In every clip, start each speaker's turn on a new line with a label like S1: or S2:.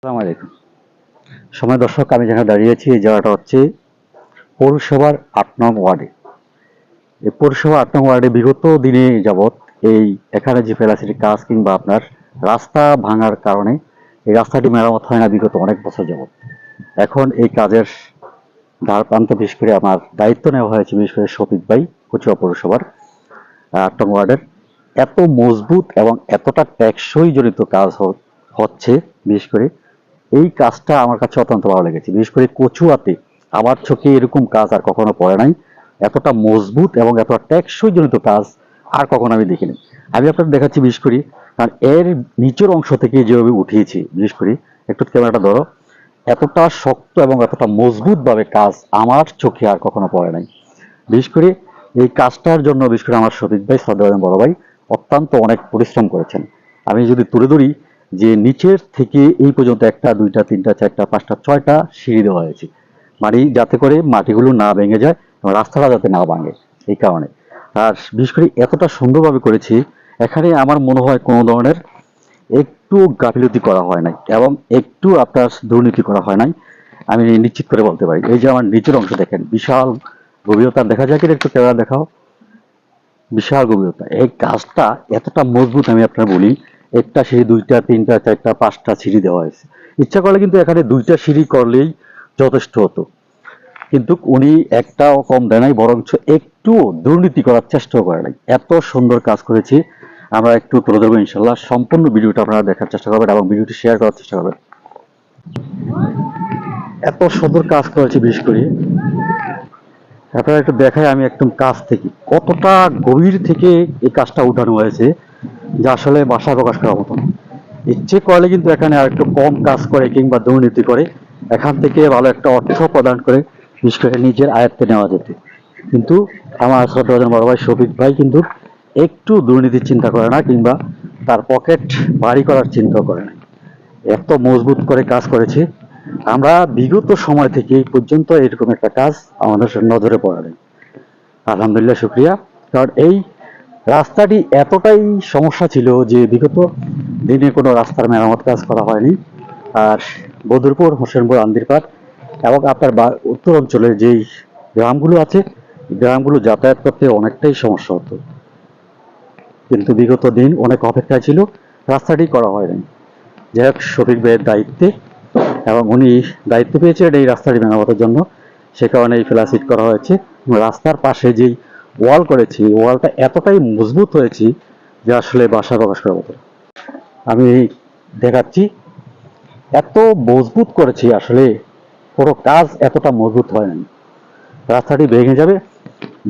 S1: আসসালামু আলাইকুম। সময় দর্শক, আমি যেখানে দাঁড়িয়েছি এই জায়গাটা হচ্ছে পৌরসভার ৮ নং ওয়ার্ডে। এই পৌরসভা ৮ নং ওয়ার্ডে বিগত দিনে যাবৎ এই এখানে যে ফেলাসিটির কাজ কিংবা আপনার রাস্তা ভাঙার কারণে এই রাস্তাটি মেরামত হয় না বিগত অনেক বছর যাবৎ। এখন এই কাজের ধার প্রান্ত বিশেষ করে আমার দায়িত্ব নেওয়া হয়েছে, বিশেষ করে শফিক ভাই, কচুয়া পৌরসভার ৮ নং ওয়ার্ডের। এত মজবুত এবং এতটা টেকসই জনিত কাজ হচ্ছে, বিশেষ করে এই কাজটা আমার কাছে অত্যন্ত ভালো লেগেছে। বিশেষ করে কচুয়াতে আমার চোখে এরকম কাজ আর কখনো পড়ে নাই। এতটা মজবুত এবং এতটা টেকসই জনিত কাজ আর কখনো আমি দেখিনি। আমি আপনাদের দেখাচ্ছি, বিশেষ করি কারণ এর নিচের অংশ থেকে যেভাবে উঠিয়েছি, বিশেষ করি একটু ক্যামেরাটা ধরো, এতটা শক্ত এবং এতটা মজবুত ভাবে কাজ আমার চোখে আর কখনো পড়ে নাই। বিশেষ করে এই কাজটার জন্য বিশেষ করে আমার শফিক ভাই, শ্রদ্ধেয় বড় ভাই, অত্যন্ত অনেক পরিশ্রম করেছেন। আমি যদি তুলে ধরি যে নিচের থেকে এই পর্যন্ত ১টা ২টা ৩টা ৪টা ৫টা ৬টা সিঁড়ি দেওয়া হয়েছে, মানে যাতে করে মাটিগুলো না ভেঙে যায় এবং রাস্তাটা যাতে না ভাঙে, এই কারণে। আর বিশেষ করে এতটা সুন্দরভাবে করেছি, এখানে আমার মনে হয় কোনো ধরনের একটু গাফিলতি করা হয় নাই এবং একটু আপনার দুর্নীতি করা হয় নাই, আমি নিশ্চিত করে বলতে পারি। এই যে আমার নিচের অংশ দেখেন, বিশাল গভীরতা দেখা যায় কিনা, একটু ক্যামেরা দেখাও, বিশাল গভীরতা। এই কাজটা এতটা মজবুত, আমি আপনার বলি, একটা সিঁড়ি ২টা ৩টা ৪টা ৫টা সিঁড়ি দেওয়া হয়েছে। ইচ্ছা করলে কিন্তু এখানে ২টা সিঁড়ি করলেই যথেষ্ট হতো, কিন্তু উনি একটাও কম দেয় নাই, বরঞ্চ একটু দুর্নীতি করার চেষ্টাও করে নাই। এত সুন্দর কাজ করেছি, আমরা একটু তুলে ধরবো ইনশাল্লাহ। সম্পূর্ণ ভিডিওটা আপনারা দেখার চেষ্টা করবেন এবং ভিডিওটি শেয়ার করার চেষ্টা করবেন। এত সুন্দর কাজ করেছি, বিশেষ করে আপনারা একটু দেখাই আমি একদম কাছ থেকে, কতটা গভীর থেকে এই কাজটা উঠানো হয়েছে, যা আসলে ভাষায় প্রকাশ করার মতো না। ইচ্ছে করলে কিন্তু এখানে আর একটু কম কাজ করে কিংবা দুর্নীতি করে এখান থেকে ভালো একটা অর্থ প্রদান করে বিশেষ করে নিজের আয়ত্তে নেওয়া যেত, কিন্তু আমার শ্রদ্ধাভাজন বড় ভাই শফিক ভাই কিন্তু একটু দুর্নীতির চিন্তা করে না কিংবা তার পকেট ভারী করার চিন্তা করে না। এত মজবুত করে কাজ করেছে, আমরা বিগত সময় থেকে এই পর্যন্ত এরকম একটা কাজ আমাদের নজরে পড়ে নাই। আলহামদুলিল্লাহ, শুক্রিয়া। কারণ এই রাস্তাটি এতটাই সমস্যা ছিল যে বিগত দিনে কোনো রাস্তার মেরামত কাজ করা হয়নি। আর বদরপুর, হোসেনপুর, আন্দিরপাড় এবং আপনার উত্তর অঞ্চলের যেই গ্রামগুলো আছে, গ্রামগুলো যাতায়াত করতে অনেকটাই সমস্যা হতো, কিন্তু বিগত দিন অনেক অপেক্ষায় ছিল, রাস্তাটি করা হয়নি। যাই হোক, শফিক ভাইয়ের দায়িত্বে এবং উনি দায়িত্ব পেয়েছিলেন এই রাস্তাটি মেরামতের জন্য, সে কারণে এই ফ্ল্যাশিট করা হয়েছে। রাস্তার পাশে যেই ওয়াল করেছি, ওয়ালটা এতটাই মজবুত হয়েছে যে আসলে ভাষায় প্রকাশ করার মতো। আমি দেখাচ্ছি, এত মজবুত করেছি, আসলে পুরো কাজ এতটা মজবুত হয় না। রাস্তাটি ভেঙে যাবে,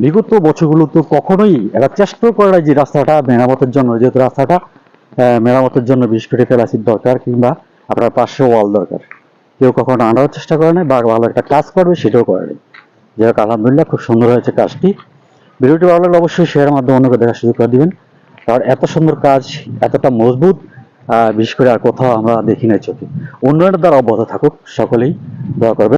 S1: বিগত বছরগুলো তো কখনোই এরা চেষ্টা করে না যে রাস্তাটা মেরামতের জন্য, যেহেতু রাস্তাটা মেরামতের জন্য বিশেষ করে ফেলাসির দরকার কিংবা আপনার পাশে ওয়াল দরকার, কেউ কখনো আনার চেষ্টা করে না বা ভালো একটা কাজ করবে সেটাও করে না। যাই হোক, আলহামদুলিল্লাহ, খুব সুন্দর হয়েছে কাজটি। ভিডিওটি ভালো লাগলে অবশ্যই শেয়ারের মাধ্যমে অন্যকে দেখার সুযোগ করে দিবেন। কারণ এত সুন্দর কাজ, এতটা মজবুত বিশেষ করে আর কোথাও আমরা দেখি নাই চোখে। উন্নয়নের দ্বারা অব্যাহত থাকুক, সকলেই দোয়া করবেন।